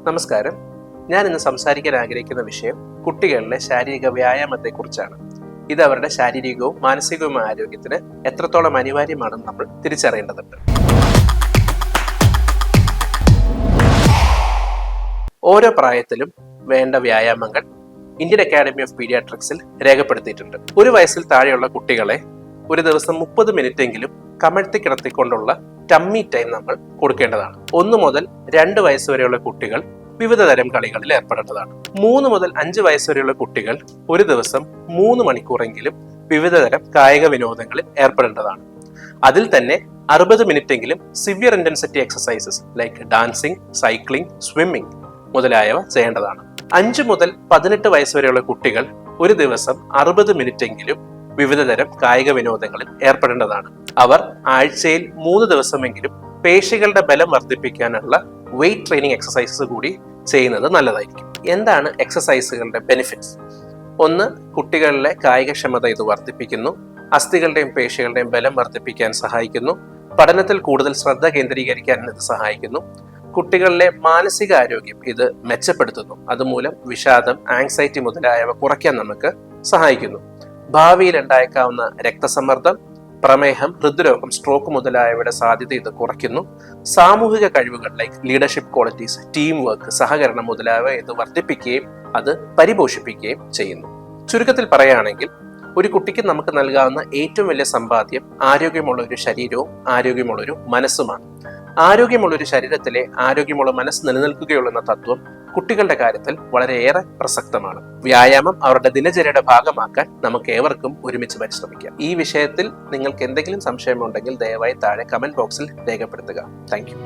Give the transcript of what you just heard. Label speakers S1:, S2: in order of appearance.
S1: നമസ്കാരം. ഞാൻ ഇന്ന് സംസാരിക്കാൻ ആഗ്രഹിക്കുന്ന വിഷയം കുട്ടികളിലെ ശാരീരിക വ്യായാമത്തെക്കുറിച്ചാണ്. ഇത് അവരുടെ ശാരീരികവും മാനസികവുമായ ആരോഗ്യത്തിന് എത്രത്തോളം അനിവാര്യമാണെന്ന് നമ്മൾ തിരിച്ചറിയേണ്ടതുണ്ട്. ഓരോ പ്രായത്തിലും വേണ്ട വ്യായാമങ്ങൾ ഇന്ത്യൻ അക്കാഡമി ഓഫ് പീഡിയാട്രിക്സിൽ രേഖപ്പെടുത്തിയിട്ടുണ്ട്. 1 വയസ്സിൽ താഴെയുള്ള കുട്ടികളെ ഒരു ദിവസം 30 മിനിറ്റെങ്കിലും കമഴ്ത്തി കിടത്തിക്കൊണ്ടുള്ള ടമ്മി ടൈം നമ്മൾ കൊടുക്കേണ്ടതാണ്. 1 മുതൽ 2 വയസ്സ് വരെയുള്ള കുട്ടികൾ വിവിധ തരം കളികളിൽ ഏർപ്പെടേണ്ടതാണ്. 3 മുതൽ 5 വയസ്സ് വരെയുള്ള കുട്ടികൾ ഒരു ദിവസം 3 മണിക്കൂറെങ്കിലും വിവിധ തരം കായിക വിനോദങ്ങളിൽ ഏർപ്പെടേണ്ടതാണ്. അതിൽ തന്നെ 60 മിനിറ്റെങ്കിലും severe intensity exercises like dancing, cycling, swimming മുതലായവ ചെയ്യേണ്ടതാണ്. 5 മുതൽ 18 വയസ്സ് വരെയുള്ള കുട്ടികൾ ഒരു ദിവസം 60 മിനിറ്റെങ്കിലും വിവിധ തരം കായിക വിനോദങ്ങളിൽ ഏർപ്പെടേണ്ടതാണ്. അവർ ആഴ്ചയിൽ 3 ദിവസമെങ്കിലും പേശികളുടെ ബലം വർദ്ധിപ്പിക്കാനുള്ള വെയിറ്റ് ട്രെയിനിങ് എക്സസൈസസ് കൂടി ചെയ്യുന്നത് നല്ലതായിരിക്കും. എന്താണ് എക്സസൈസുകളുടെ ബെനിഫിറ്റ്സ്? 1. കുട്ടികളിലെ കായികക്ഷമത ഇത് വർദ്ധിപ്പിക്കുന്നു. അസ്ഥികളുടെയും പേശികളുടെയും ബലം വർദ്ധിപ്പിക്കാൻ സഹായിക്കുന്നു. പഠനത്തിൽ കൂടുതൽ ശ്രദ്ധ കേന്ദ്രീകരിക്കാൻ ഇത് സഹായിക്കുന്നു. കുട്ടികളിലെ മാനസികാരോഗ്യം ഇത് മെച്ചപ്പെടുത്തുന്നു. അതുമൂലം വിഷാദം, ആങ്സൈറ്റി മുതലായവ കുറയ്ക്കാൻ നമുക്ക് സഹായിക്കുന്നു. ഭാവിയിൽ ഉണ്ടായേക്കാവുന്ന രക്തസമ്മർദ്ദം, പ്രമേഹം, ഹൃദ്രോഗം, സ്ട്രോക്ക് മുതലായവയുടെ സാധ്യത ഇത് കുറയ്ക്കുന്നു. സാമൂഹിക കഴിവുകൾ like leadership qualities, team work, സഹകരണം മുതലായവ ഇത് വർദ്ധിപ്പിക്കുകയും അത് പരിപോഷിപ്പിക്കുകയും ചെയ്യുന്നു. ചുരുക്കത്തിൽ പറയുകയാണെങ്കിൽ ഒരു കുട്ടിക്ക് നമുക്ക് നൽകാവുന്ന ഏറ്റവും വലിയ സമ്പാദ്യം ആരോഗ്യമുള്ള ഒരു ശരീരവും ആരോഗ്യമുള്ള ഒരു മനസ്സുമാണ്. ആരോഗ്യമുള്ള ഒരു ശരീരത്തിലെ ആരോഗ്യമുള്ള മനസ്സ് നിലനിൽക്കുകയുള്ളൂ എന്ന തത്വം കുട്ടികളുടെ കാര്യത്തിൽ വളരെയേറെ പ്രസക്തമാണ്. വ്യായാമം അവരുടെ ദിനചര്യയുടെ ഭാഗമാക്കാൻ നമുക്ക് ഏവർക്കും ഒരുമിച്ച് പരിശ്രമിക്കാം. ഈ വിഷയത്തിൽ നിങ്ങൾക്ക് എന്തെങ്കിലും സംശയമുണ്ടെങ്കിൽ ദയവായി താഴെ കമന്റ് ബോക്സിൽ രേഖപ്പെടുത്തുക. Thank you.